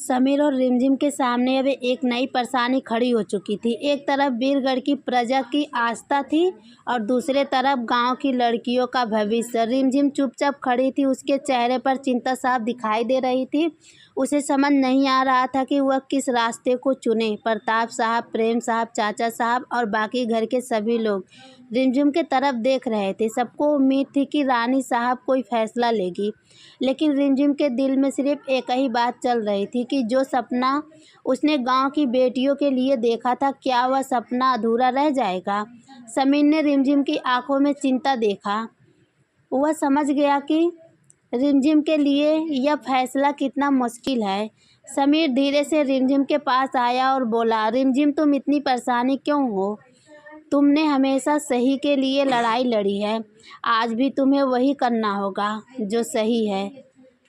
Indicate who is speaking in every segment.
Speaker 1: समीर और रिमझिम के सामने अब एक नई परेशानी खड़ी हो चुकी थी। एक तरफ वीरगढ़ की प्रजा की आस्था थी और दूसरे तरफ गांव की लड़कियों का भविष्य। रिमझिम चुपचाप खड़ी थी, उसके चेहरे पर चिंता साफ दिखाई दे रही थी। उसे समझ नहीं आ रहा था कि वह किस रास्ते को चुने। प्रताप साहब, प्रेम साहब, चाचा साहब और बाकी घर के सभी लोग रिमझिम के तरफ देख रहे थे। सबको उम्मीद थी कि रानी साहब कोई फैसला लेगी, लेकिन रिमझिम के दिल में सिर्फ एक ही बात चल रही थी कि जो सपना उसने गांव की बेटियों के लिए देखा था, क्या वह सपना अधूरा रह जाएगा। समीर ने रिमझिम की आंखों में चिंता देखा। वह समझ गया कि रिमझिम के लिए यह फैसला कितना मुश्किल है। समीर धीरे से रिमझिम के पास आया और बोला, रिमझिम तुम इतनी परेशानी क्यों हो? तुमने हमेशा सही के लिए लड़ाई लड़ी है, आज भी तुम्हें वही करना होगा जो सही है।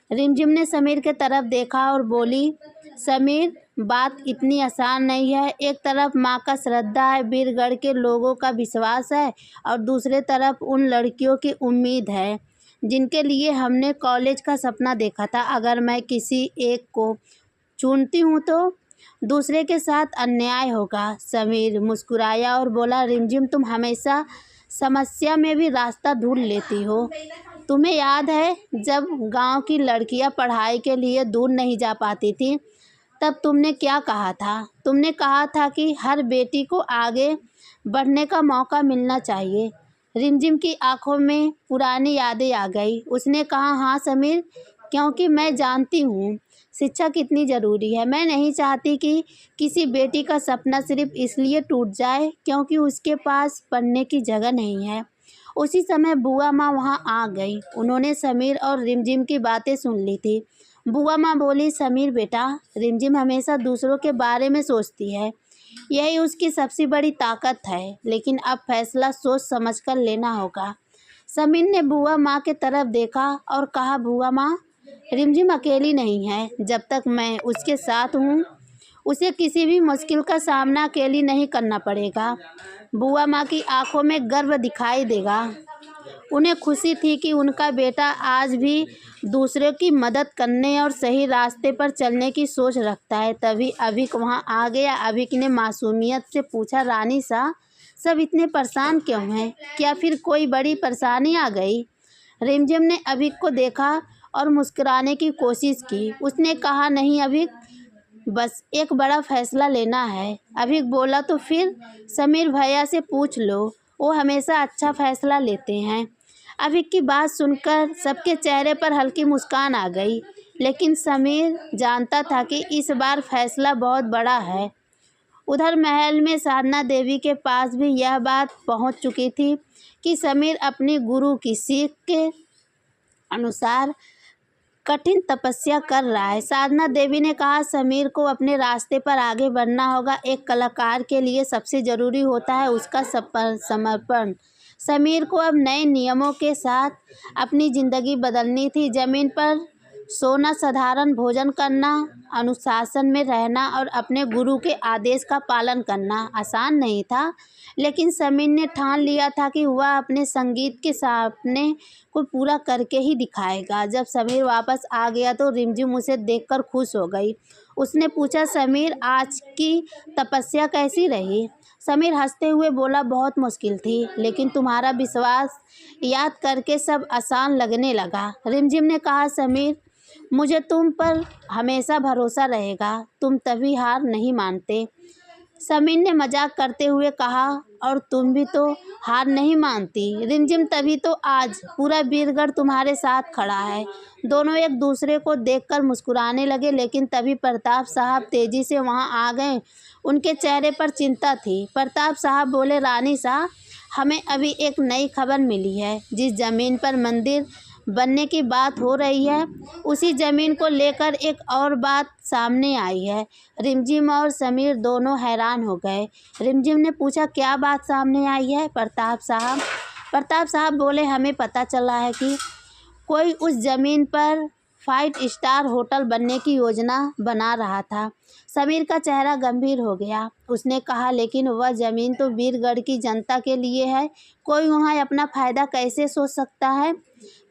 Speaker 1: रिमझिम ने समीर के तरफ देखा और बोली, समीर बात इतनी आसान नहीं है। एक तरफ माँ का श्रद्धा है, वीरगढ़ के लोगों का विश्वास है और दूसरे तरफ उन लड़कियों की उम्मीद है जिनके लिए हमने कॉलेज का सपना देखा था। अगर मैं किसी एक को चुनती हूँ तो दूसरे के साथ अन्याय होगा। समीर मुस्कुराया और बोला, रिमझिम तुम हमेशा समस्या में भी रास्ता ढूंढ लेती हो। तुम्हें याद है जब गांव की लड़कियां पढ़ाई के लिए दूर नहीं जा पाती थी, तब तुमने क्या कहा था? तुमने कहा था कि हर बेटी को आगे बढ़ने का मौका मिलना चाहिए। रिमझिम की आंखों में पुरानी यादें आ गई। उसने कहा, हाँ समीर, क्योंकि मैं जानती हूँ शिक्षा कितनी ज़रूरी है। मैं नहीं चाहती कि किसी बेटी का सपना सिर्फ इसलिए टूट जाए क्योंकि उसके पास पढ़ने की जगह नहीं है। उसी समय बुआ माँ वहाँ आ गई। उन्होंने समीर और रिमझिम की बातें सुन ली थी। बुआ माँ बोली, समीर बेटा, रिमझिम हमेशा दूसरों के बारे में सोचती है, यही उसकी सबसे बड़ी ताकत है, लेकिन अब फैसला सोच समझकर लेना होगा। समीर ने बुआ माँ के तरफ देखा और कहा, बुआ माँ, रिमझिम अकेली नहीं है। जब तक मैं उसके साथ हूँ, उसे किसी भी मुश्किल का सामना अकेली नहीं करना पड़ेगा। बुआ माँ की आंखों में गर्व दिखाई देगा। उन्हें खुशी थी कि उनका बेटा आज भी दूसरों की मदद करने और सही रास्ते पर चलने की सोच रखता है। तभी अभिक वहाँ आ गया। अभिक ने मासूमियत से पूछा, रानी साहब, सब इतने परेशान क्यों हैं? क्या फिर कोई बड़ी परेशानी आ गई? रिमझिम ने अभिक को देखा और मुस्कुराने की कोशिश की। उसने कहा, नहीं अभिक, बस एक बड़ा फैसला लेना है। अभिक बोला, तो फिर समीर भैया से पूछ लो, वो हमेशा अच्छा फैसला लेते हैं। अभिक की बात सुनकर सबके चेहरे पर हल्की मुस्कान आ गई, लेकिन समीर जानता था कि इस बार फैसला बहुत बड़ा है। उधर महल में साधना देवी के पास भी यह बात पहुंच चुकी थी कि समीर अपनी गुरु की सीख के अनुसार कठिन तपस्या कर रहा है। साधना देवी ने कहा, समीर को अपने रास्ते पर आगे बढ़ना होगा। एक कलाकार के लिए सबसे ज़रूरी होता है उसका समर्पण। समीर को अब नए नियमों के साथ अपनी ज़िंदगी बदलनी थी। ज़मीन पर सोना, साधारण भोजन करना, अनुशासन में रहना और अपने गुरु के आदेश का पालन करना आसान नहीं था, लेकिन समीर ने ठान लिया था कि वह अपने संगीत के सपने को पूरा करके ही दिखाएगा। जब समीर वापस आ गया तो रिमझिम उसे देखकर खुश हो गई। उसने पूछा, समीर आज की तपस्या कैसी रही? समीर हंसते हुए बोला, बहुत मुश्किल थी, लेकिन तुम्हारा विश्वास याद करके सब आसान लगने लगा। रिमझिम ने कहा, समीर, मुझे तुम पर हमेशा भरोसा रहेगा, तुम तभी हार नहीं मानते। समीर ने मजाक करते हुए कहा, और तुम भी तो हार नहीं मानती। रिमझिम, तभी तो आज पूरा वीरगढ़ तुम्हारे साथ खड़ा है। दोनों एक दूसरे को देखकर मुस्कुराने लगे, लेकिन तभी प्रताप साहब तेजी से वहां आ गए। उनके चेहरे पर चिंता थी। प्रताप साहब बोले, रानी साहब, हमें अभी एक नई खबर मिली है। जिस जमीन पर मंदिर बनने की बात हो रही है, उसी ज़मीन को लेकर एक और बात सामने आई है। रिमझिम और समीर दोनों हैरान हो गए। रिमझिम ने पूछा, क्या बात सामने आई है प्रताप साहब बोले, हमें पता चला है कि कोई उस ज़मीन पर 5 स्टार होटल बनने की योजना बना रहा था। समीर का चेहरा गंभीर हो गया। उसने कहा, लेकिन वह ज़मीन तो वीरगढ़ की जनता के लिए है, कोई वहाँ अपना फ़ायदा कैसे सोच सकता है?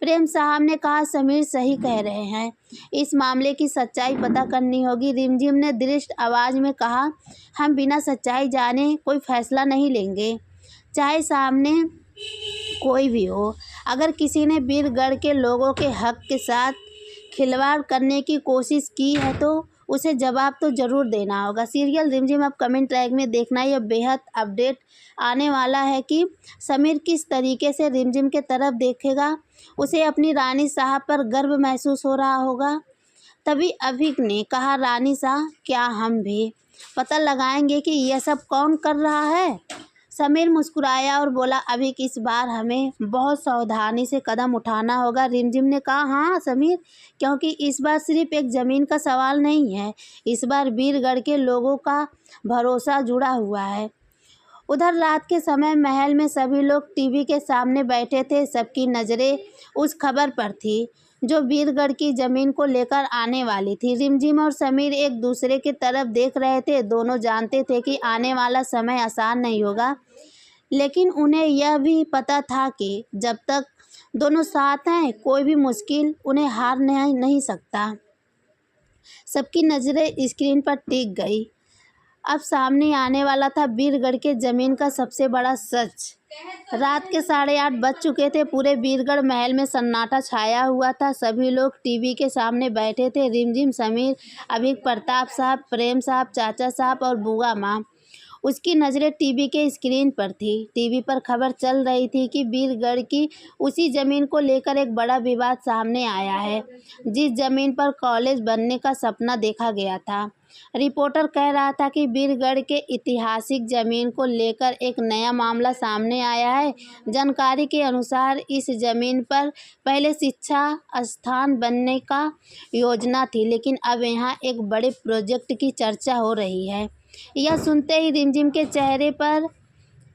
Speaker 1: प्रेम साहब ने कहा, समीर सही कह रहे हैं, इस मामले की सच्चाई पता करनी होगी। रिमझिम ने दृढ़ आवाज़ में कहा, हम बिना सच्चाई जाने कोई फैसला नहीं लेंगे, चाहे सामने कोई भी हो। अगर किसी ने बीरगढ़ के लोगों के हक के साथ खिलवाड़ करने की कोशिश की है तो उसे जवाब तो ज़रूर देना होगा। सीरियल रिमझिम अब कमेंट ट्रैक में देखना, यह बेहद अपडेट आने वाला है कि समीर किस तरीके से रिमझिम के तरफ देखेगा। उसे अपनी रानी साहब पर गर्व महसूस हो रहा होगा। तभी अभिक ने कहा, रानी साहब, क्या हम भी पता लगाएंगे कि यह सब कौन कर रहा है? समीर मुस्कुराया और बोला, अभिक, इस बार हमें बहुत सावधानी से कदम उठाना होगा। रिमझिम ने कहा, हाँ समीर, क्योंकि इस बार सिर्फ एक ज़मीन का सवाल नहीं है, इस बार बीरगढ़ के लोगों का भरोसा जुड़ा हुआ है। उधर रात के समय महल में सभी लोग टीवी के सामने बैठे थे। सबकी नज़रें उस खबर पर थी जो बीरगढ़ की ज़मीन को लेकर आने वाली थी। रिमझिम और समीर एक दूसरे की तरफ देख रहे थे। दोनों जानते थे कि आने वाला समय आसान नहीं होगा, लेकिन उन्हें यह भी पता था कि जब तक दोनों साथ हैं, कोई भी मुश्किल उन्हें हार नहीं सकता। सबकी नज़रें स्क्रीन पर टिक गई। अब सामने आने वाला था बीरगढ़ के ज़मीन का सबसे बड़ा सच। रात के 8:30 बज चुके थे। पूरे बीरगढ़ महल में सन्नाटा छाया हुआ था। सभी लोग टीवी के सामने बैठे थे। रिमझिम, समीर, अभिक, प्रताप साहब, प्रेम साहब, चाचा साहब और बुआ माँ। उसकी नज़रें टीवी के स्क्रीन पर थी। टीवी पर खबर चल रही थी कि बीरगढ़ की उसी ज़मीन को लेकर एक बड़ा विवाद सामने आया है जिस ज़मीन पर कॉलेज बनने का सपना देखा गया था। रिपोर्टर कह रहा था कि बीरगढ़ के ऐतिहासिक ज़मीन को लेकर एक नया मामला सामने आया है। जानकारी के अनुसार इस ज़मीन पर पहले शिक्षा संस्थान बनने का योजना थी, लेकिन अब यहाँ एक बड़े प्रोजेक्ट की चर्चा हो रही है। यह सुनते ही रिमझिम के चेहरे पर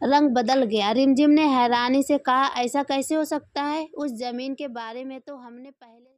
Speaker 1: रंग बदल गया। रिमझिम ने हैरानी से कहा, ऐसा कैसे हो सकता है? उस ज़मीन के बारे में तो हमने पहले